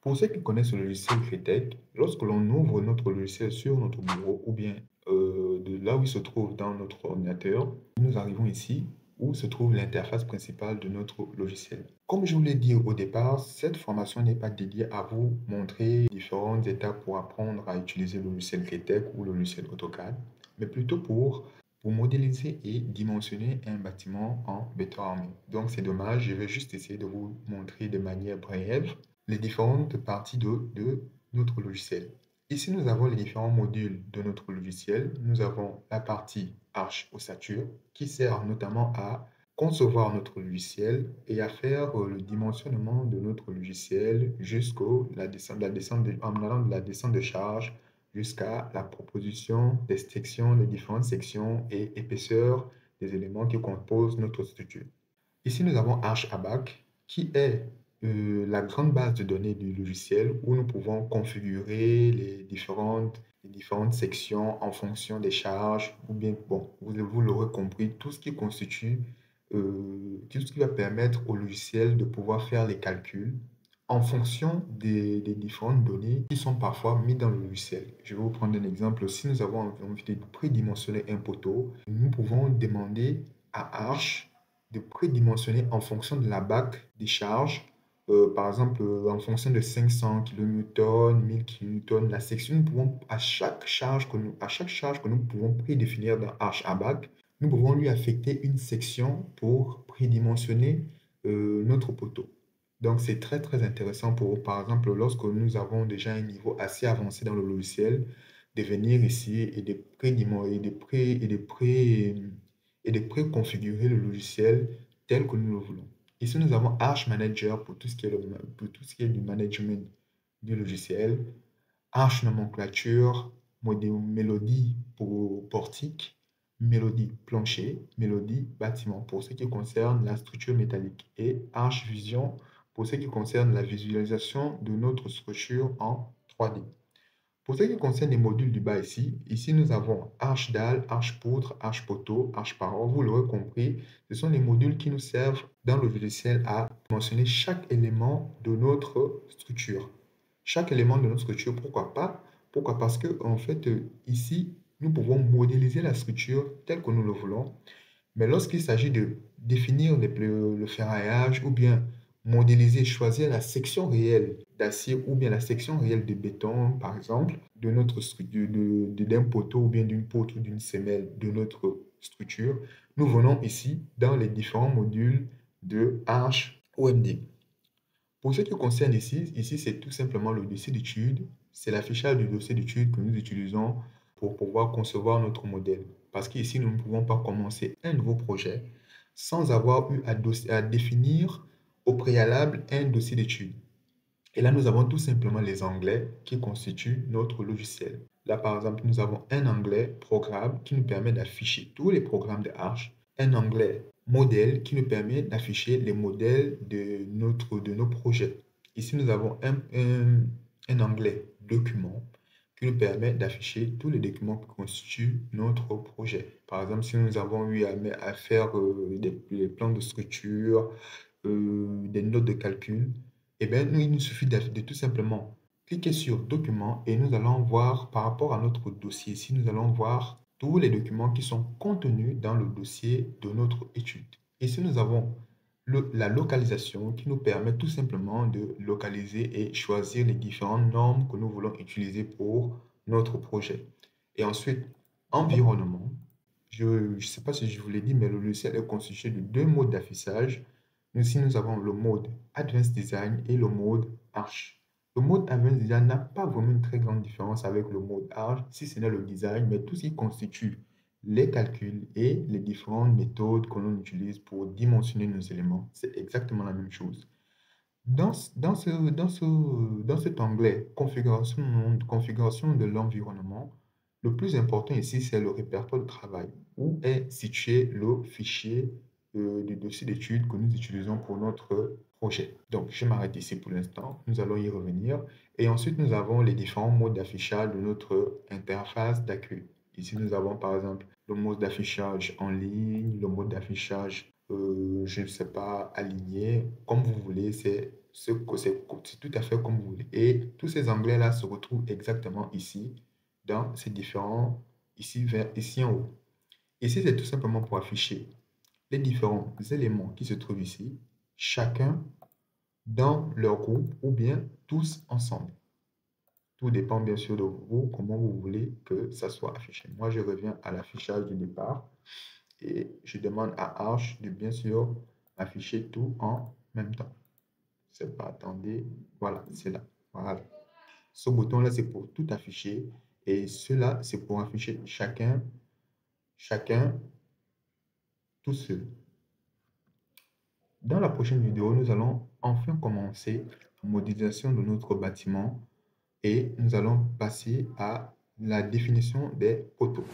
Pour ceux qui connaissent le logiciel Critech, lorsque l'on ouvre notre logiciel sur notre bureau ou bien de là où il se trouve dans notre ordinateur, nous arrivons ici où se trouve l'interface principale de notre logiciel. Comme je vous l'ai dit au départ, cette formation n'est pas dédiée à vous montrer différentes étapes pour apprendre à utiliser le logiciel Critech ou le logiciel AutoCAD, mais plutôt pour modéliser et dimensionner un bâtiment en béton armé. Donc c'est dommage, je vais juste essayer de vous montrer de manière brève les différentes parties de notre logiciel. Ici, nous avons les différents modules de notre logiciel. Nous avons la partie Arch ossature qui sert notamment à concevoir notre logiciel et à faire le dimensionnement de notre logiciel en allant de la descente de charge jusqu'à la proposition des sections, des différentes sections et épaisseurs des éléments qui composent notre structure. Ici, nous avons ArchABAC qui est la grande base de données du logiciel où nous pouvons configurer les différentes sections en fonction des charges ou bien, bon, vous l'aurez compris, tout ce qui constitue, tout ce qui va permettre au logiciel de pouvoir faire les calculs en fonction des différentes données qui sont parfois mises dans le logiciel. Je vais vous prendre un exemple. Si nous avons envie de prédimensionner un poteau, nous pouvons demander à Arch de prédimensionner en fonction de la BAC des charges. Par exemple, en fonction de 500 kN, 1000 kN, la section, nous pouvons, à chaque charge que nous pouvons prédéfinir dans ArchABAC, nous pouvons lui affecter une section pour prédimensionner notre poteau. Donc, c'est très, très intéressant pour, par exemple, lorsque nous avons déjà un niveau assez avancé dans le logiciel, de venir ici et de préconfigurer le logiciel tel que nous le voulons. Ici, nous avons Arch Manager pour tout ce qui est du management du logiciel, Arch Nomenclature, Mélodie pour portique, Mélodie plancher, Mélodie bâtiment pour ce qui concerne la structure métallique et Arch Vision pour ce qui concerne la visualisation de notre structure en 3D. Pour ce qui concerne les modules du bas ici nous avons arche dalle, arche poutre, arche poteau, arche paroi. Vous l'aurez compris, ce sont les modules qui nous servent dans le logiciel à mentionner chaque élément de notre structure. Chaque élément de notre structure, pourquoi pas? Pourquoi? Parce que, en fait, ici, nous pouvons modéliser la structure telle que nous le voulons. Mais lorsqu'il s'agit de définir le ferraillage ou bien modéliser, choisir la section réelle d'acier ou bien la section réelle de béton, par exemple, de notre structure, d'un poteau ou bien d'une poutre ou d'une semelle de notre structure, nous venons ici dans les différents modules de Arch OMD. Pour ce qui concerne ici c'est tout simplement le dossier d'étude. C'est l'affichage du dossier d'étude que nous utilisons pour pouvoir concevoir notre modèle. Parce qu'ici, nous ne pouvons pas commencer un nouveau projet sans avoir eu à définir au préalable un dossier d'étude. Et là, nous avons tout simplement les onglets qui constituent notre logiciel. Là, par exemple, nous avons un onglet programme qui nous permet d'afficher tous les programmes de Arch, un onglet modèle qui nous permet d'afficher les modèles de nos projets. Ici, nous avons un onglet document qui nous permet d'afficher tous les documents qui constituent notre projet. Par exemple, si nous avons eu à faire des plans de structure, des notes de calcul, eh bien, il nous suffit de tout simplement cliquer sur Documents et nous allons voir par rapport à notre dossier ici, nous allons voir tous les documents qui sont contenus dans le dossier de notre étude. Ici, nous avons la localisation qui nous permet tout simplement de localiser et choisir les différentes normes que nous voulons utiliser pour notre projet. Et ensuite, environnement. Je ne sais pas si je vous l'ai dit, mais le logiciel est constitué de deux modes d'affichage. Ici, nous avons le mode Advanced Design et le mode Arch. Le mode Advanced Design n'a pas vraiment une très grande différence avec le mode Arch, si ce n'est le design, mais tout ce qui constitue les calculs et les différentes méthodes que l'on utilise pour dimensionner nos éléments, c'est exactement la même chose. Dans cet onglet configuration de l'environnement, le plus important ici, c'est le répertoire de travail, où est situé le fichier du dossier d'études que nous utilisons pour notre projet. Donc, je m'arrête ici pour l'instant. Nous allons y revenir. Et ensuite, nous avons les différents modes d'affichage de notre interface d'accueil. Ici, nous avons par exemple le mode d'affichage en ligne, le mode d'affichage, je ne sais pas, aligné, comme vous voulez, c'est c'est tout à fait comme vous voulez. Et tous ces onglets-là se retrouvent exactement ici, dans ces différents, ici en haut. Ici, c'est tout simplement pour afficher les différents éléments qui se trouvent ici, chacun dans leur groupe ou bien tous ensemble. Tout dépend bien sûr de vous, comment vous voulez que ça soit affiché. Moi, je reviens à l'affichage du départ et je demande à Arch de bien sûr afficher tout en même temps. C'est pas, attendez, voilà, c'est là. Voilà. Ce bouton-là, c'est pour tout afficher et cela, c'est pour afficher chacun tout seul. Dans la prochaine vidéo, nous allons enfin commencer la modélisation de notre bâtiment et nous allons passer à la définition des poteaux.